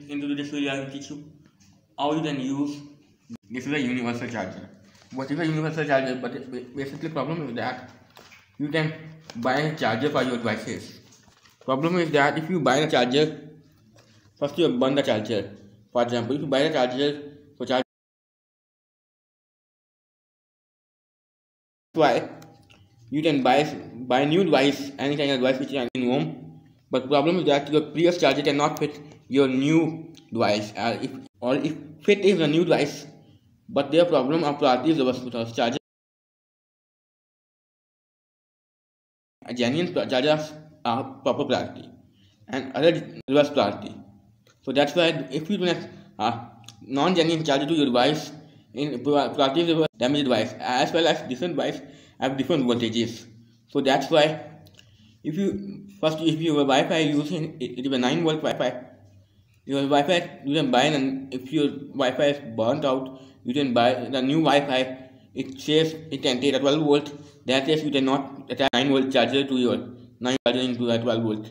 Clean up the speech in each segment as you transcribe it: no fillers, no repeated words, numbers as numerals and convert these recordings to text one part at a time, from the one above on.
into this video I will teach you how you can use this is a universal charger. What is a universal charger? But basically problem is that you can buy a charger for your devices. Problem is that if you buy a charger, first you burn the charger. For example, if you buy a charger for charge, why you can buy new device, any kind of device which is in home. But problem is that your previous charger cannot fit your new device. If fit is a new device, but their problem of priority is the charger. A genuine chargers are proper priority and other reverse priority. So that's why if you do non-genuine charger to your device, in priority is reverse damaged device, as well as different device have different voltages. So that's why if you have Wi-Fi using it is a 9-volt Wi-Fi. Your Wi-Fi you can buy, and if your Wi-Fi is burnt out, you can buy the new Wi-Fi. It says it can take a 12 volt. That is, you cannot attach 9-volt charger to your 9 charger into a 12 volt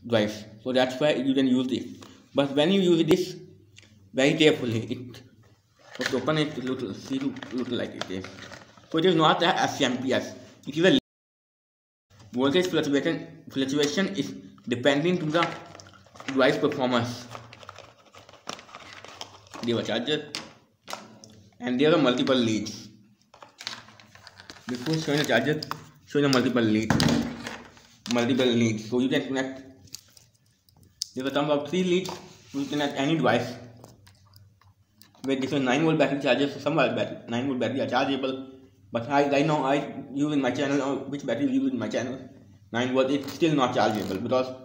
device. So that's why you can use this. But when you use this very carefully, just open it to look like it is. So it is not a SMPS. It is a voltage fluctuation is depending to the device performance. There are charger and there are multiple leads. Before showing the charger, show the multiple leads. So you can connect. There are some of 3 leads. You can connect any device. With different 9-volt battery chargers, so some 9-volt battery are chargeable. But right now I use in my channel, which battery you use in my channel, 9-volt, it's still not chargeable because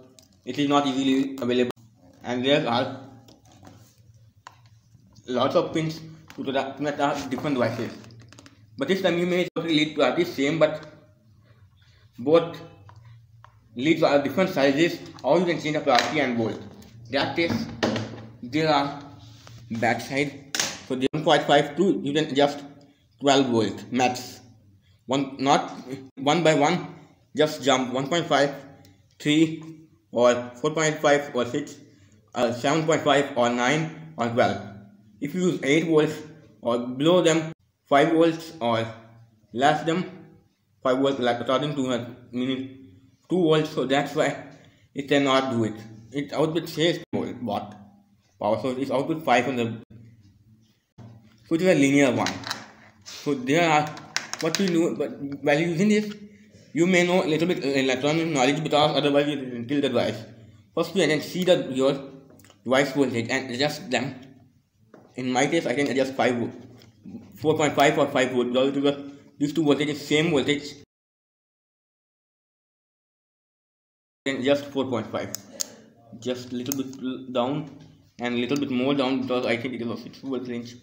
it is not easily available. And there are lots of pins to connect different devices. But this time you may lead priority same, but both leads are different sizes. How you can change the priority and volt? That is, there are back side. So the 1.5 to you can adjust 12 volt max. Not one by one, just jump 1.5, 3 or 4.5 or 6, 7.5 or 9 or 12. If you use 8 volts or below them 5 volts or less than 5 volts, like according to a minute 2 volts, so that's why it cannot do it. Its output says watt power, so its output 500. So it is a linear one. So there are what you do, but while using this, you may know a little bit electronic knowledge because otherwise you will kill the device. First, you can see your device voltage and adjust them. In my case, I can adjust 4.5 or 5 volt because these two voltages same voltage. Then just 4.5, just little bit down and little bit more down because I think it is a 6 volt range.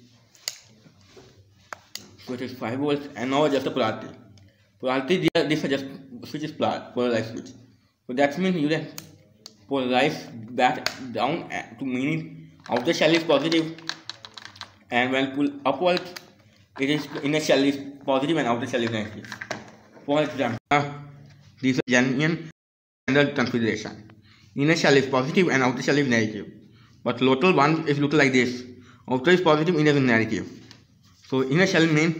So it is 5 volts, and now just a polarity. Polarity, this is just switch is polarized switch. So that means you can polarize that down to meaning outer shell is positive, and when pull upwards, it is inner shell is positive and outer shell is negative. For example, this is genuine standard configuration. Inner shell is positive and outer shell is negative. But local one is look like this. Outer is positive, inner is negative. So inner shell means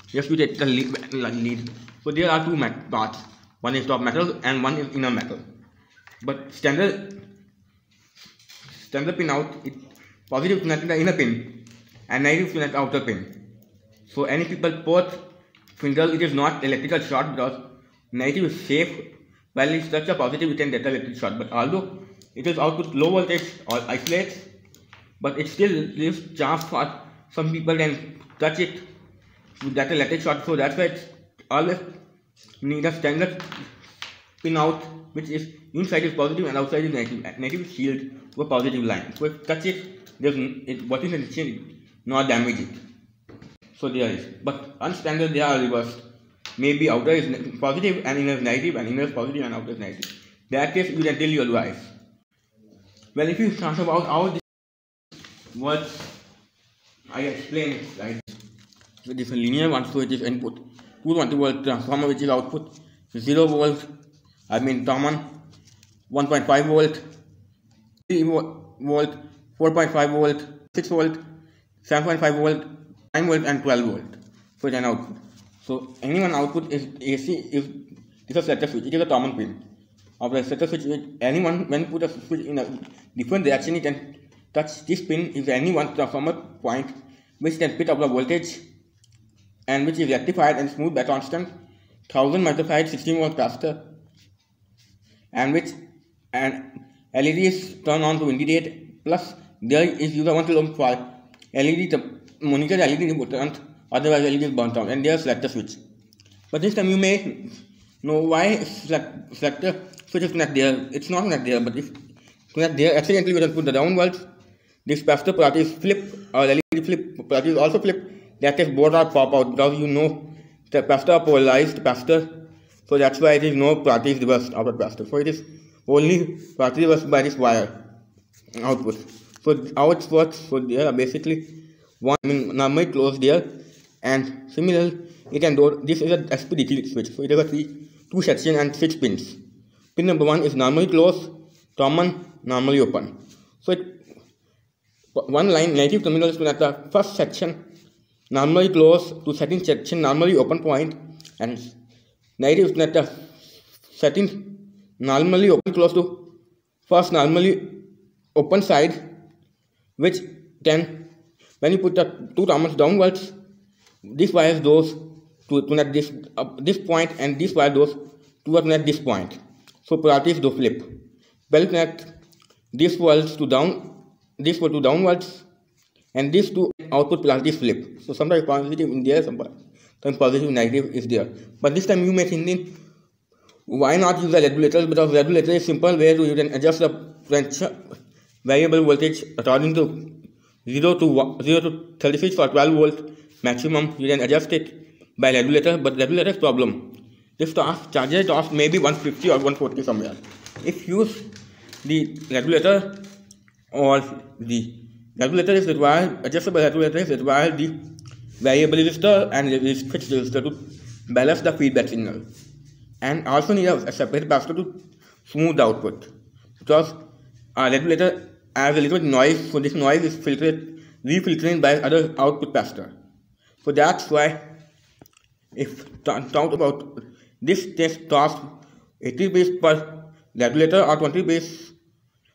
just you take the lead. So there are 2 parts. One is top metal and one is inner metal. But standard pin out, it positive connect the inner pin and negative connect the outer pin. So any people both finger, it is not electrical short because negative is safe. While it's such a positive, it can get electric short. But although it is output low voltage or isolates, but it still leaves chance for some people can touch it with that electric short. So that's why it's always need a standard pin out, which is inside is positive and outside is negative. Negative is shield to a positive line. So if touch it, what is the chain not damage it. So there is. But unstandard they are reversed. Maybe outer is positive and inner is negative, and inner is positive and outer is negative. That case you can tell your device. Well, if you talk about how this works, I explain it like this. So this is a linear one, so it is input 220 volt transformer, which is output 0 volt, common 1.5 volt, volt, 4.5 volt, 6 volt, 7.5 volt, 9 volt, and 12 volt for an output. So any one output is AC is a selector switch. It is a common pin of the selector switch. Anyone, when put a switch in a different direction, it can touch this pin if any one transformer point which can pick up the voltage and which is rectified and smooth by constant 1000 microfarad 16 volt capacitor, and which and LEDs turn on to indicate, plus there is user 1 kilo ohm for LED, the monitor LED button, otherwise LED is burnt out, and there is selector switch. But this time you may know why selector switch is not there. It's not there, but if it's not there, accidentally you can put the downwards. This capacitor polarity is flip, or LED flip polarity is also flip. That is both are pop out, because you know the capacitor polarized capacitor, so that's why it is no polarity is reversed out of capacitor. So it is only polarity reversed by this wire output. So how it works, so there are basically one normally closed there, and similarly it can do. This is a SPDT switch, so it has a two section and 6 pins. Pin number 1 is normally closed, common, normally open. So one line negative terminal is at the first section normally closed to second section normally open point, and negative is at the second normally open close to first normally open side, which can, when you put the two terminals downwards, this wire goes to connect this point, and this wire goes to connect this point. So polarities do flip. Well, connect this wires to down, this were to downwards, and these two output polarities flip. So sometimes positive in there, some positive negative is there. But this time you may think, why not use the regulator? Because regulator is simple, where you can adjust the variable voltage according to 0 to 36 for 12 volt maximum. You can adjust it by regulator, but regulator is problem. This charger cost maybe 150 or 140 somewhere. If you use the regulator, or the regulator is required, adjustable regulator is required the variable resistor and the fixed resistor to balance the feedback signal, and also need a separate capacitor to smooth the output, because our regulator has a little noise, so this noise is refiltered by other output capacitor. So that's why, if talk about this test cost 80 rupees per regulator or 20 rupees,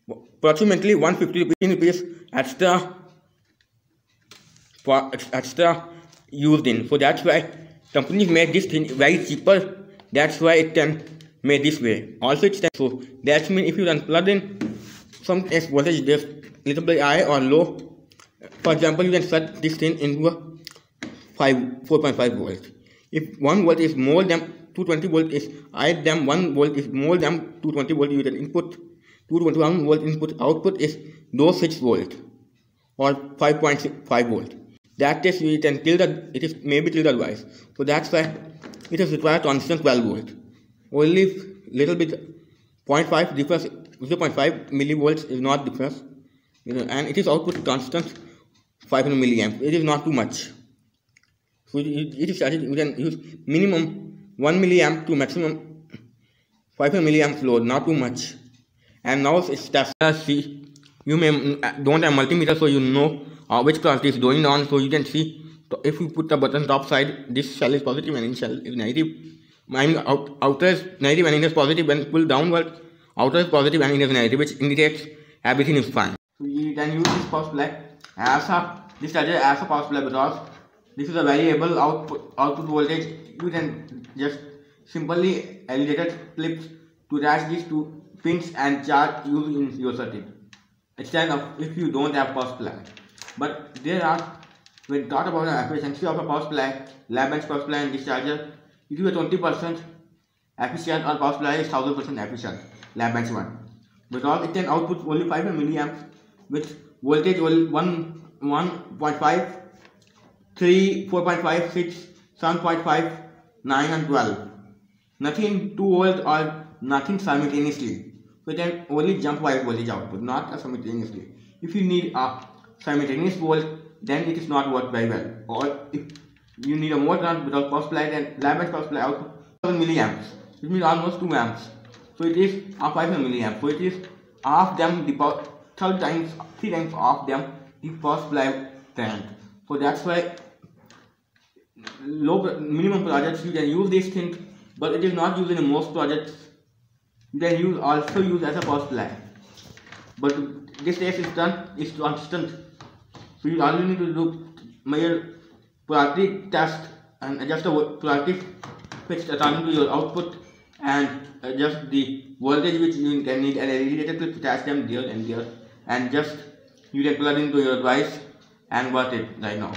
approximately 150 rupees extra for extra used in. So that's why companies make this thing very cheaper. That's why it can make this way. Also it's so that means if you can plug in some test voltage just little bit high or low, for example, you can set this thing into a 4.5 volt. If 1 volt is more than 220 volt is higher than 1 volt is more than 220 volt, you can input 221 volt input, output is those 6 volt or 5.5 volt. That is, we can tilt the, it is maybe tilt otherwise. So that's why it is required constant 12 volt. Only little bit 0.5 difference, 0.5 millivolts is not difference, and it is output constant 500 milliamp. It is not too much. So it is started, we can use minimum 1 milliamp to maximum 500 milliamp load, not too much. And now it's see, you may don't have multimeter, so you know which current is going on. So you can see, if you put the button top side, this cell is positive and in cell is negative. I mean outer is negative and inner is positive. When pull downward, outer is positive and inner is negative, which indicates everything is fine. So you can use this power supply as this charger as a power supply, because this is a variable output voltage. You can just simply elevated clips to attach these two pins and charge using your circuit, instead of if you don't have power supply. But there are, when talk about the efficiency of a power supply, lab bench power supply and this charger, it is a 20% efficient, or power supply is 1000% efficient, lab bench one, because it can output only 500 milliamps with voltage 1.5, 3, 4.5, 6, 7.5, 9 and 12. Nothing 2 volt or nothing simultaneously. So it can only jump wire voltage output, not simultaneously. If you need a simultaneous volt, then it is not work very well. Or if you need a more current without power supply, then lab bench power supply output 1000 milliamps. It means almost 2 amps. So it is a 500 milliamps. So it is half them the power, three times of them the power supply current. So that's why minimum projects you can use these things, but it is not used in most projects. You can also use as a power supply, but this test is constant. So you only need to do measure polarity test and adjust the polarity fixed according to your output and adjust the voltage which you can need and a regulator to attach them there and there, and just you can plug into your device and work it right now.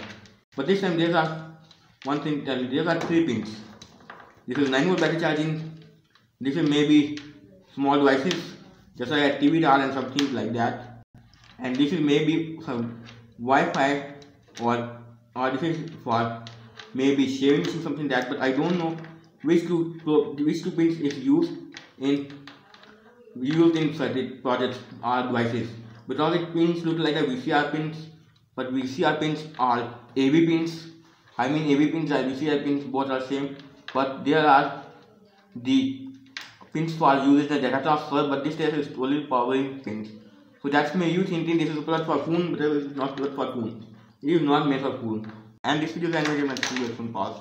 But this time there are one thing, there are 3 pins. This is 9 volt battery charging. This is maybe small devices just like a TV dial and something like that, and this is maybe some Wi-Fi or this is for maybe sharing something that, but I don't know which two pins is used in certain projects or devices, because it pins look like a VCR pins, but VCR pins are AV pins. I mean AV pins and VCR pins both are same, but there are the pins for using the data transfer, but this test is only powering pins. So that's why you thinking this is product for phone, but it is not product for phone. It is not made for phone. And this video can be made from pause.